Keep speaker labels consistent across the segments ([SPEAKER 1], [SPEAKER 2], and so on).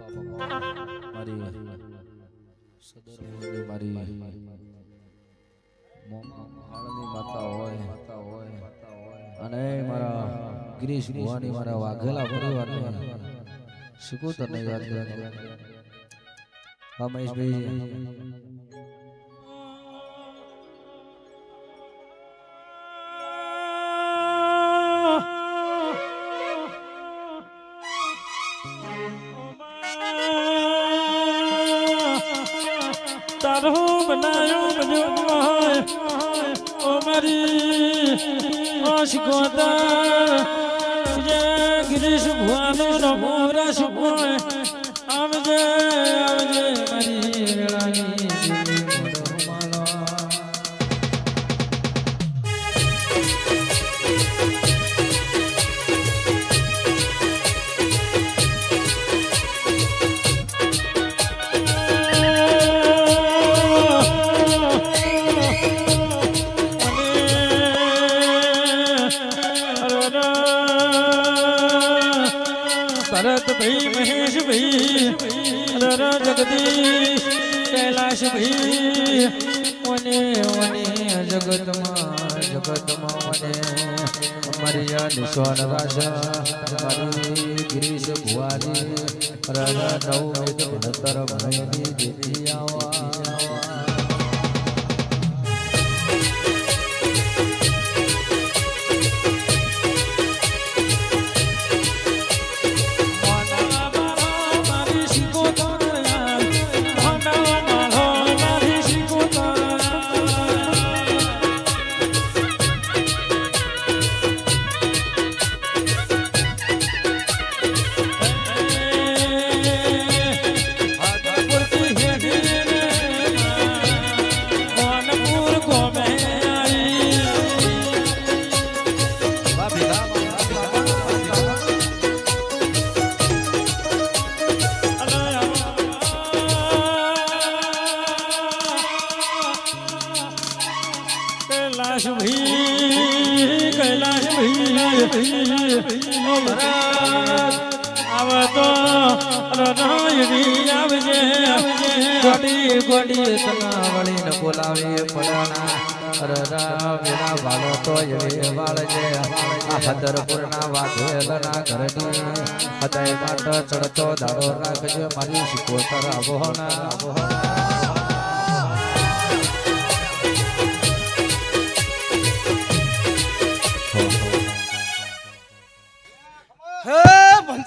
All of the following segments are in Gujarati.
[SPEAKER 1] મારી સદરની મારી હાળની માતા હોય અને મારા ગિરીશ ભુવાની મારા વાઘેલા પરિવારને શિકોતરને યાદ કરે હા મહેશભાઈ
[SPEAKER 2] તારો બનાયો બન્યો ઓ મારી આશિકોતા જે ગિરીશ ભુવાનો રમો રાશ આવજે આવજે મારી વેળાની भरत भाई महेश भाई जगदीश कैलाश भाई ओने ओने जगत में ओने मरिया निशान राजा हमारी गिरीश भुवानी राजा नव भणतर भणी देती आवा कैलाश भाई आव तो रनायणी आवजे गोडी गोडी तनावली न बोलावे पड़ना ररा मेरा बालो तो ये वाळजे आ हदरपुरना वाघेलना घरनी हदय माट चढ़तो दाड़ो राखजे मारी शिकोतर आबोहना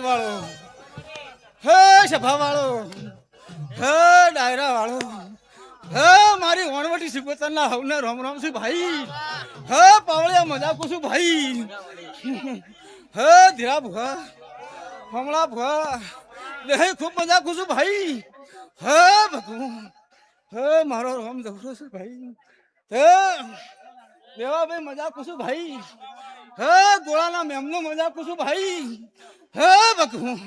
[SPEAKER 3] વાળો હે સભા વાળો હે ડાયરા વાળો હે મારી વણવટી સિકોતરના હવને રામ રામ છું ભાઈ હે પાવળિયા મજાકું છું ભાઈ હે ધીરા ભુવા હમણાં ભુવા દેહ ખૂબ મજાકું છું ભાઈ હે ભગવાન હે મારો રામ દોરો છું ભાઈ હે દેવાભાઈ મજાકું છું ભાઈ હે ગોળાના મેમનો મજાકું છું ભાઈ હે ભગવાન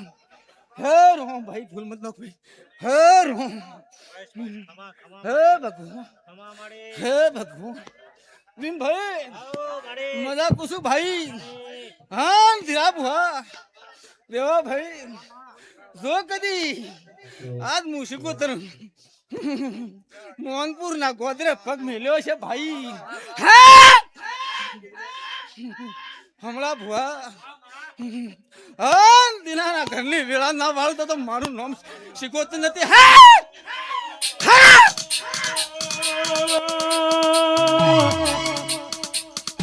[SPEAKER 3] હે રોમ ભાઈ ભૂલ મત નાખ ભાઈ હે રોમ હે ભગવાન હે ભગવાન ભીમ ભાઈ મજા કુસુ ભાઈ હા ધીરા ભુવા દેવા ભાઈ જો કદી આજ મુશિકોતર મોહનપુર ના ગોદરે પગ મેલ્યો છે ભાઈ હે હમણાં ભુવા હા દિનાના ઘરની વેળા ના વાળું તો મારું નામ શીખવતું નથી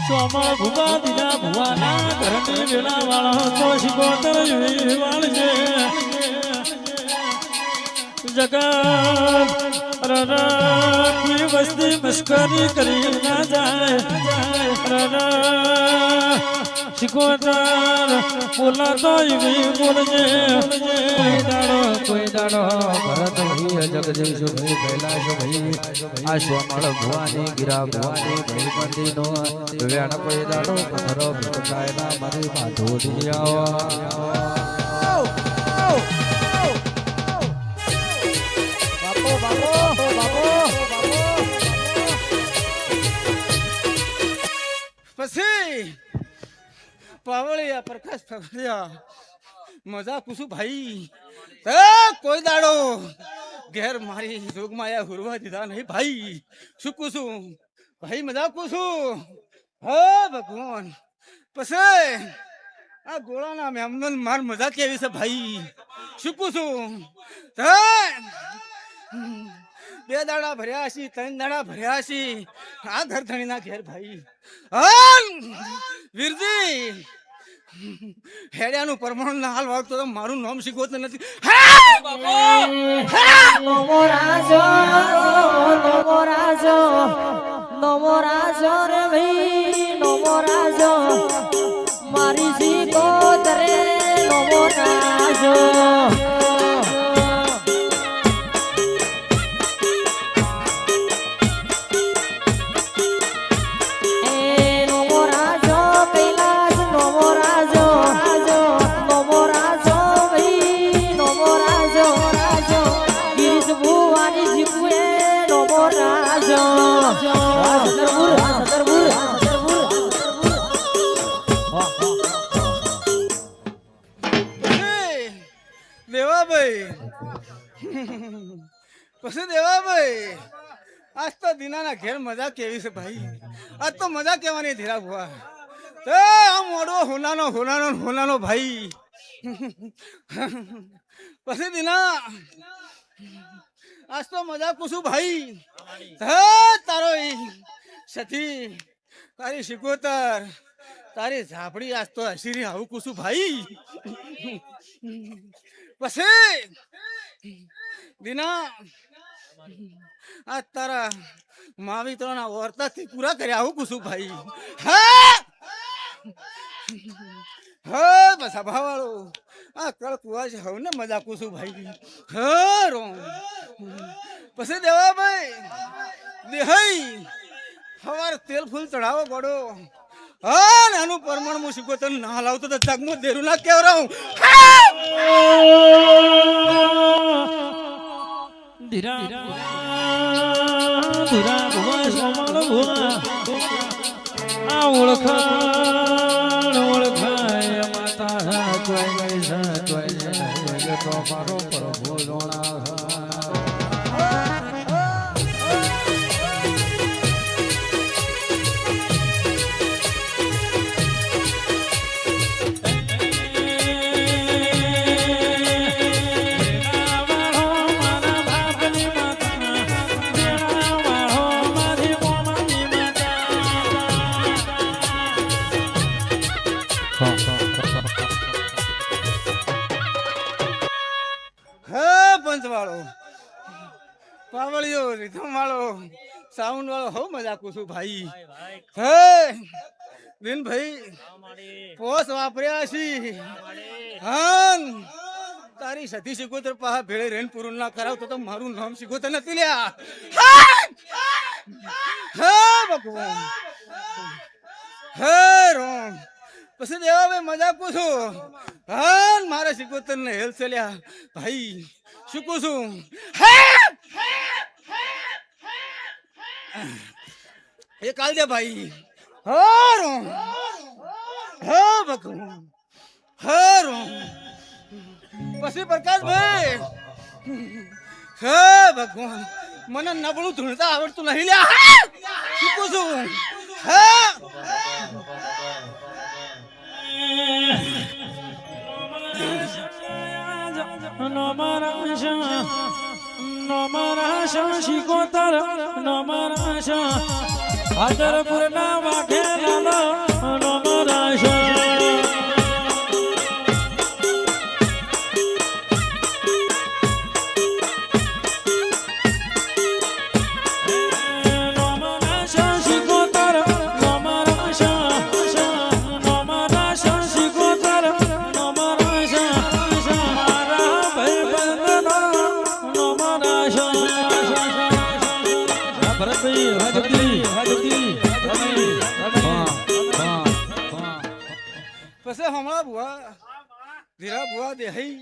[SPEAKER 2] સોમળ ભુવા દિના ભુવાના ઘરની વેળા વાળો તો શીખવતર વાળજે જગત કોઈ વસ્તી મસ્કરી કરી ના જાય શિકોતર બોલાતો બોલજે
[SPEAKER 1] કોઈ દાડો ભરત ભાઈ જગદીશ ભાઈ કૈલાશ ભાઈ આ સોમળ ભુવાની ગિરા ભુવાની ભાઈ મંદિરનો વેણ કોઈ દાડો પથરો ભટકાયના મારી માધોડી આવા બાપો બાપો બાપો
[SPEAKER 3] પછી પાવળિયા પ્રકાશ પાવળિયા મજા પૂછું ભાઈ એ કોઈ દાડો ઘેર મારી જોગમાયા હુરવા દીધા નહીં ભાઈ શું પૂછું ભાઈ મજા પૂછું હા ભગવાન પછી આ ગોળાના મેમનો માર મજા કેવી છે ભાઈ શું પૂછું બે દાડા ભર્યા છે 3 દાડા ભર્યા છે આ ધરધણીના ઘેર ભાઈ હા વીરજી હેડિયાનું પરમાણુ ના હાલ વાગતો તો મારું નામ શીખવતો નથી
[SPEAKER 4] નમો રાજો રે ભાઈ નમો રાજો મારી શીખો તરે નમો રાજો
[SPEAKER 3] પછી દેવાભાઈ આજ તો દીનાના ઘેર મજા કેવી છે ભાઈ આજ તો મજા કેવાની ધીરા ભુવા આ મોડો હોનાનો ભાઈ પછી દીના આજ તો મજા પૂછું ભાઈ તારો સતી તારી શિકોતર તારી ઝાપડી આજ તો હસીરી આવું પૂછું ભાઈ પછી દીના આ તારા માવિત્રોના વર્તાથી પૂરા કર્યા આવું પૂછું ભાઈ હા બસ ભાવાળો આ કળ કુવા છે હવે ને મજા પૂછું ભાઈ હા રો પછી દેવાભાઈ દેહાઈ સવારે તેલ ફૂલ ચડાવો પડો હા ને આનું પરમાણ હું શીખો તને ના લાવતો તો જગમાં દેરું ના કેવરાવું
[SPEAKER 2] ધીરા ભુવા સોમાળ ભુવા આ ઓળખાય માતા
[SPEAKER 1] તો મારો પ્રભુ જોણા
[SPEAKER 3] પાવળિયો રીધમ વાળો સાઉન્ડ વાળો હો મજા કુછું ભાઈ હે દિન ભાઈ પોસ વાપર્યા છી હા તારી સતી શીખોતર પા ભેળે રેન પૂરું ના કરાવતો તો મારું નામ શીખોતર નથી લ્યા હે ભગવાન હે રોમ પછી દેવા ભાઈ મજા પૂછું હા મારા શીખોતર ને હેલ ચલ્યા ભાઈ શું પૂછું એ કાલ દે ભાઈ હારો હે ભગવાન હારો પછી પ્રકાશભાઈ હે ભગવાન મને નબળું ધૂણતા આવડતું નહીં લ્યા શીખું છું હે
[SPEAKER 2] નમરાશા શિકોતર નમરાશા આદરપુર ના વાઘે લાલો નમરાશા
[SPEAKER 3] પછી હમણાં બુઆ ધીરા બુઆ દેહી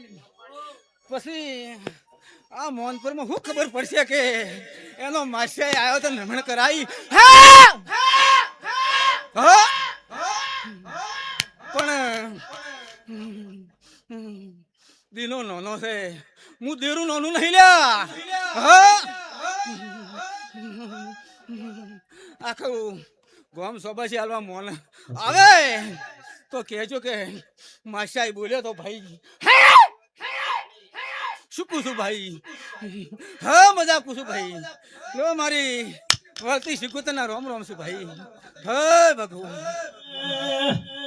[SPEAKER 3] પછી આ મોનપુરમાં શું ખબર પડશે કે એનો માસ્યા આવ્યો તો નમણ કરાઈ પણ દીનો નાનો છે હું દેરું નાનું નહીં લ્યા હા આખું ગોમ સોબાસી હાલવા મોન આવે તો કહેજો કે માશાઈ બોલ્યો તો ભાઈ શું પૂછું ભાઈ હા મજા પૂછું ભાઈ લો મારી વળતી શીખું તને રોમ રોમ છું ભાઈ હે ભગવાન